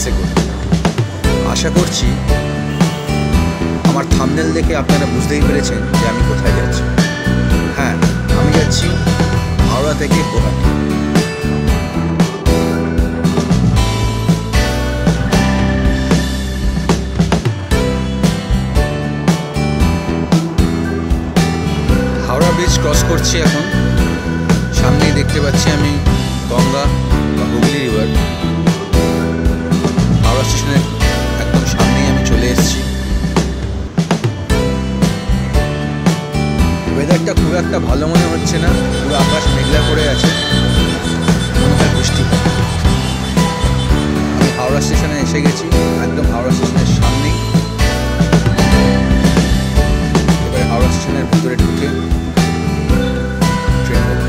বাসে করে। আশা করছি আমার থাম্বনেল দেখে আপনারা বুঝতেই পেরেছেন যে আমি কোথায় যাচ্ছি। হ্যাঁ, আমি যাচ্ছি হাওড়া থেকে গুয়াহাটি। হাওড়া ব্রিজ ক্রস করছি এখন। সামনেই দেখতে পাচ্ছি আমি গঙ্গা বা হুগলি রিভার। হাওড়া স্টেশনের একদম সামনেই আমি চলে এসেছি। ওয়েদারটা খুব একটা ভালো মনে হচ্ছে না, পুরো আকাশ মেঘলা করে আছে, মনে হয় বৃষ্টি হবে। আমি হাওড়া স্টেশনে এসে গেছি, একদম হাওড়া স্টেশনের সামনেই। এবারে হাওড়া স্টেশনের ভিতরে ঢুকে ট্রেন ধরব।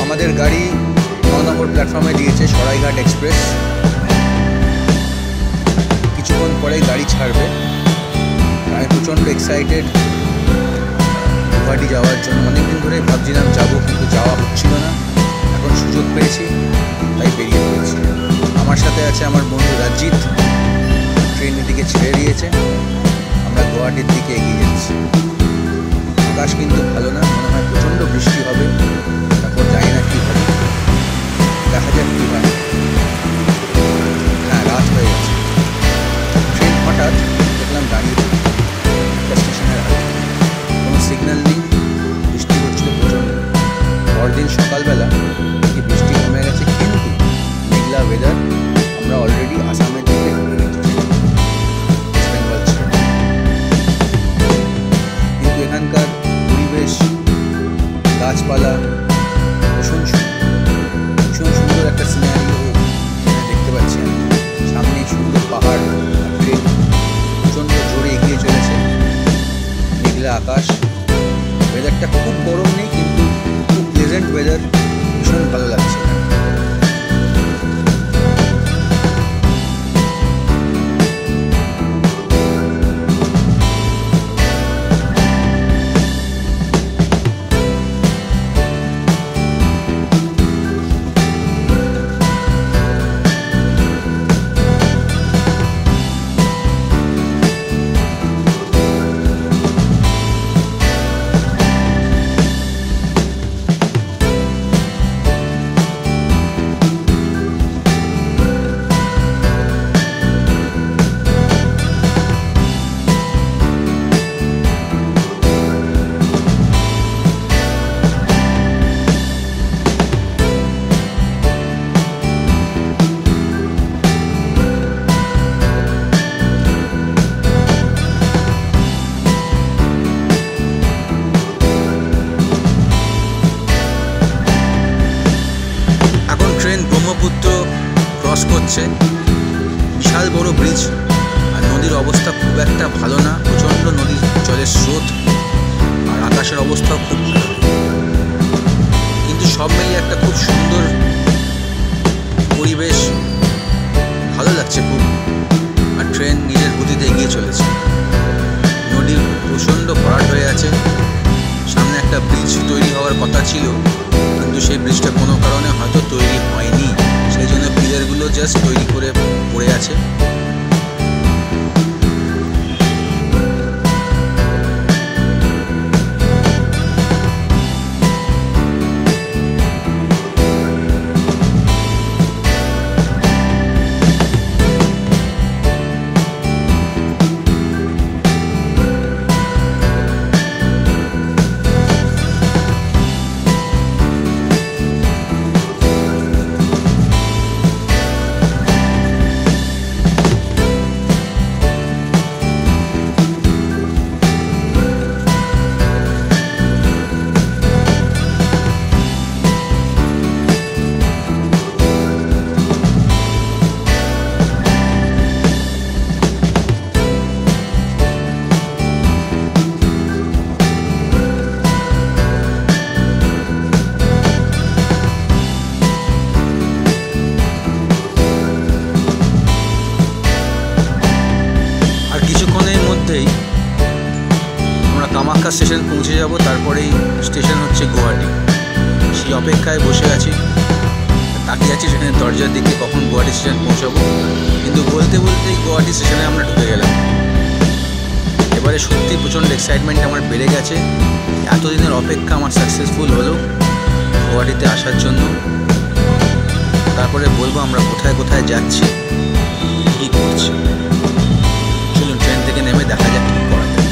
আমাদের গাড়ি 9 নম্বর প্ল্যাটফর্মে দিয়েছে, সরাইঘাট এক্সপ্রেস। কিছুক্ষণ পরেই গাড়ি ছাড়বে। আমি প্রচণ্ড এক্সাইটেড গুয়াহাটি যাওয়ার জন্য। অনেকদিন ধরেই ভাবছিলাম যাবো, কিন্তু যাওয়া হচ্ছিল না। এখন সুযোগ পেয়েছি, তাই বেরিয়ে পড়েছি। আমার সাথে আছে আমার বন্ধু রাজিত। ট্রেনের দিকে ছেড়ে দিয়েছে, আমরা গুয়াহাটির দিকে এগিয়ে যাচ্ছি। আকাশ কিন্তু ভালো না, মনে হয় প্রচণ্ড বৃষ্টি হবে। তারপর জানি না কী হবে, দেখা যাক কী হয়। হ্যাঁ, রাত হয়ে গেছে। ট্রেন হঠাৎ দেখলাম দাঁড়িয়ে একটা স্টেশনের আগে, কোনো সিগন্যাল নেই। বৃষ্টি হচ্ছিল প্রচণ্ড। পরদিন সকালবেলা কি বৃষ্টি কমে গেছে, কিন্তু মেঘলা ওয়েদার। আমরা অলরেডি আসামের দিকে ঢুকে গেছি, ওয়েস্ট বেঙ্গল ছেড়ে। কিন্তু এখানকার পরিবেশ, গাছপালা ভীষণ সুন্দর একটা সিনারিও দেখতে পাচ্ছি আমি। সামনে সুন্দর পাহাড়, আর ট্রেন প্রচণ্ড জোরে এগিয়ে চলেছে। মেঘলা আকাশ, ওয়েদারটা খুব গরম নেই, কিন্তু খুব প্লেজেন্ট ওয়েদার, ভীষণ ভালো লাগছে। ক্রস করছে বিশাল বড় ব্রিজ, আর নদীর অবস্থা খুব একটা ভালো না। প্রচণ্ড নদীর জলের স্রোত, আর আকাশের অবস্থাও খুব ভালো। কিন্তু সব মিলিয়ে একটা খুব সুন্দর পরিবেশ, ভালো লাগছে খুব। আর ট্রেন নিজের গতিতে এগিয়ে চলেছে। নদী প্রচণ্ড ভরাট হয়ে আছে। সামনে একটা ব্রিজ তৈরি হওয়ার কথা ছিল, কিন্তু সেই ব্রিজটা কোনো কারণে হয়তো তৈরি হয়নি। সেই জন্য পিলারগুলো জাস্ট তৈরি করে পড়ে আছে। কামাখ্যা স্টেশন পৌঁছে যাব, তারপরেই স্টেশন হচ্ছে গুয়াহাটি। সেই অপেক্ষায় বসে আছি, তাকিয়ে আছি সেখানে দরজার দিকে কখন গুয়াহাটি স্টেশন পৌঁছাবো। কিন্তু বলতে বলতেই গুয়াহাটি স্টেশনে আমরা ঢুকে গেলাম। এবারে সত্যি প্রচণ্ড এক্সাইটমেন্ট আমার বেড়ে গেছে। এতদিনের অপেক্ষা আমার সাকসেসফুল হলো গুয়াহাটিতে আসার জন্য। তারপরে বলবো আমরা কোথায় কোথায় যাচ্ছি, কী করছি। চলুন ট্রেন থেকে নেমে দেখা যাক কী করা যায়।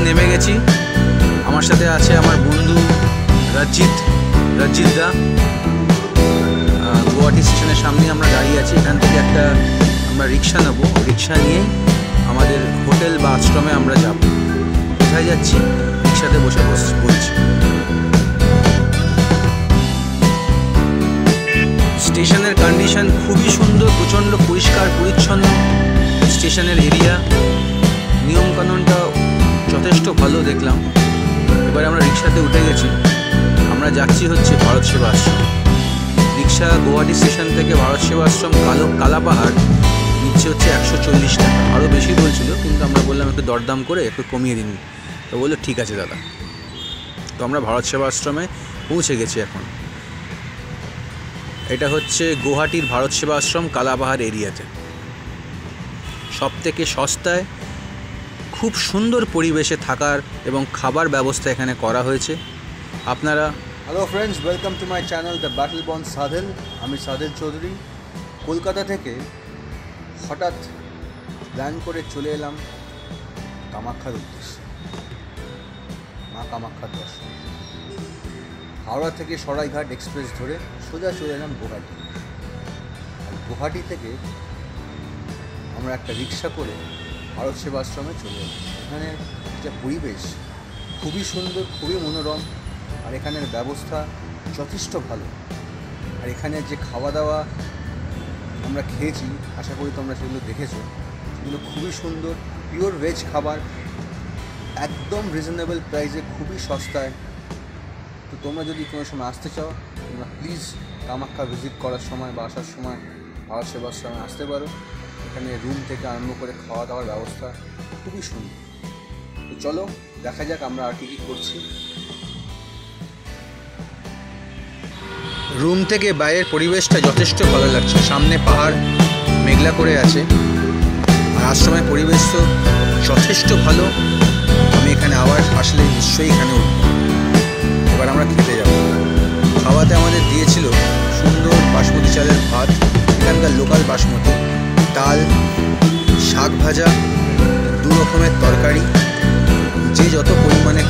নেমে গেছি। আমার সাথে আছে আমার বন্ধু রজিত দা। গুয়াহাটি স্টেশনের সামনে আমরা দাঁড়িয়ে আছি। এখান থেকে একটা আমরা রিক্সা নেব, রিক্সা নিয়ে আমাদের হোটেল বা আশ্রমে আমরা যাব। কোথায় যাচ্ছি রিক্সাতে বসে বলছি। স্টেশনের কন্ডিশন খুবই সুন্দর, প্রচণ্ড পরিষ্কার পরিচ্ছন্ন স্টেশনের এরিয়া। নিয়মকানুনটা যথেষ্ট ভালো দেখলাম। এবার আমরা রিক্সাতে উঠে গেছি। আমরা যাচ্ছি হচ্ছে ভারত সেবা আশ্রম। রিক্সা গুয়াহাটি স্টেশন থেকে ভারত সেবা আশ্রম কালাপাহাড় নিচ্ছে হচ্ছে 140 টাকা। আরও বেশি বলছিল, কিন্তু আমরা বললাম একটু দরদাম করে একটু কমিয়ে দিন। তো বললো ঠিক আছে দাদা। তো আমরা ভারত সেবা আশ্রমে পৌঁছে গেছি এখন। এটা হচ্ছে গুয়াহাটির ভারত সেবা আশ্রম কালাপাহাড় এরিয়াতে। সব থেকে সস্তায় খুব সুন্দর পরিবেশে থাকার এবং খাবার ব্যবস্থা এখানে করা হয়েছে। আপনারা hello friends, welcome to my channel the battle bond Sadhel. আমি সাধেল চৌধুরী। কলকাতা থেকে হঠাৎ প্ল্যান করে চলে এলাম কামাখ্যার উদ্দেশ্যে, মা কামাখ্যার দর্শন। হাওড়া থেকে সরাইঘাট এক্সপ্রেস ধরে সোজা চলে এলাম গুয়াহাটি। আর গুয়াহাটি থেকে আমরা একটা রিক্সা করে ভারত সেবা আশ্রমে চলে এলাম। এখানে যে পরিবেশ খুবই সুন্দর, খুবই মনোরম, আর এখানের ব্যবস্থা যথেষ্ট ভালো। আর এখানে যে খাওয়া দাওয়া আমরা খেয়েছি, আশা করি তোমরা সেগুলো দেখেছো, সেগুলো খুবই সুন্দর, পিওর ভেজ খাবার, একদম রিজনেবল প্রাইসে, খুবই সস্তায়। তো তোমরা যদি কোনো সময় আসতে চাও, তোমরা প্লিজ কামাখ্যা ভিজিট করার সময় বা আসার সময় ভারত সেবা আশ্রমে আসতে পারো। এখানে রুম থেকে আরম্ভ করে খাওয়া দাওয়ার ব্যবস্থা খুবই সুন্দর। তো চলো দেখা যাক আমরা আর কী করছি। রুম থেকে বাইরের পরিবেশটা যথেষ্ট ভালো লাগছে। সামনে পাহাড় মেঘলা করে আছে, আর আশ্রমের পরিবেশ তো যথেষ্ট ভালো। আমি এখানে আবার আসলে নিশ্চয়ই এখানে উঠব। এবার আমরা খেতে যাব। খাওয়াতে আমাদের দিয়েছিল সুন্দর বাসমতি চালের ভাত, এখানকার লোকাল বাসমতি, ডাল, শাক ভাজা, 2 রকমের তরকারি, যে যত পরিমাণে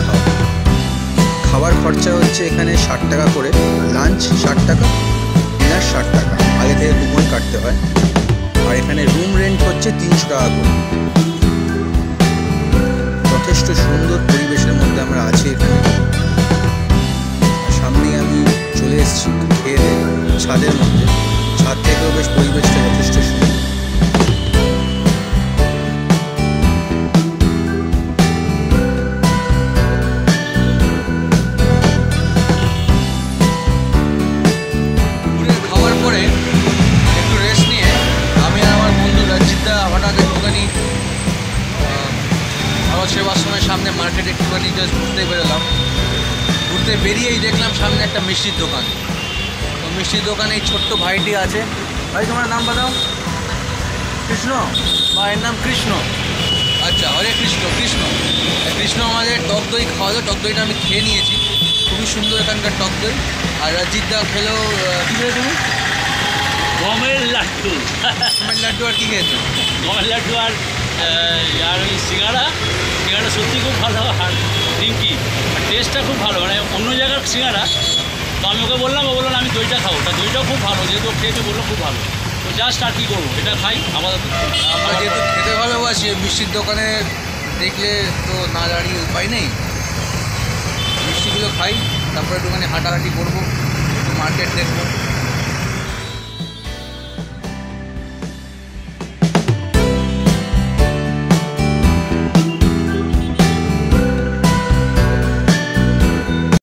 খাবার খরচা হচ্ছে এখানে 60 টাকা করে। লাঞ্চ 60 টাকা, ডিনার 60 টাকা, আগে থেকে কুপন কাটতে হয়। আর এখানে রুম রেন্ট হচ্ছে 300 টাকা করে। যথেষ্ট সুন্দর পরিবেশের মধ্যে আমরা আছি এখানে। সামনেই আমি চলে এসেছি খেয়ে ছাদের মধ্যে। ছাদ থেকেও বেশ পরিবেশটা যথেষ্ট সুন্দর। সেবা আশ্রমের সামনে মার্কেটে একটুখানি জাস্ট ঘুরতে বেরোলাম। ঘুরতে বেরিয়েই দেখলাম সামনে একটা মিষ্টির দোকান। তো মিষ্টির দোকানে এই ছোট্ট ভাইটি আছে। ভাই তোমার নাম বাতাও। কৃষ্ণ? ভাইয়ের নাম কৃষ্ণ। আচ্ছা, হরে কৃষ্ণ। কৃষ্ণ আমাদের টক দই খাওয়ালো। টক দইটা আমি খেয়ে নিয়েছি, খুবই সুন্দর এখানকার টক দই। আর রজিতদা খেলো, কী খেলে তুমি? গমের লাড্ডু। গমের লাড্ডু আর কী খেয়েছো? গমের লাড্ডু আর ওই সিঙ্গাড়া সত্যি খুব ভালো। আর নিমকি, আর টেস্টটা খুব ভালো, মানে অন্য জায়গার সিঙ্গাড়া। তো আমি ওকে বললাম, ও বললো আমি দইটা খাবো। তা দইটাও খুব ভালো, যেহেতু খেয়েছে বললো খুব ভালো। তো জাস্ট আর কী করবো, এটা খাই আপাতত। আমরা যেহেতু খেতে ভালোবাসি, মিষ্টির দোকানে দেখলে তো না দাঁড়িয়ে উপায় নেই, মিষ্টিগুলো খাই। তারপরে একটুখানি হাঁটাহাঁটি করবো, একটু মার্কেট দেখবো।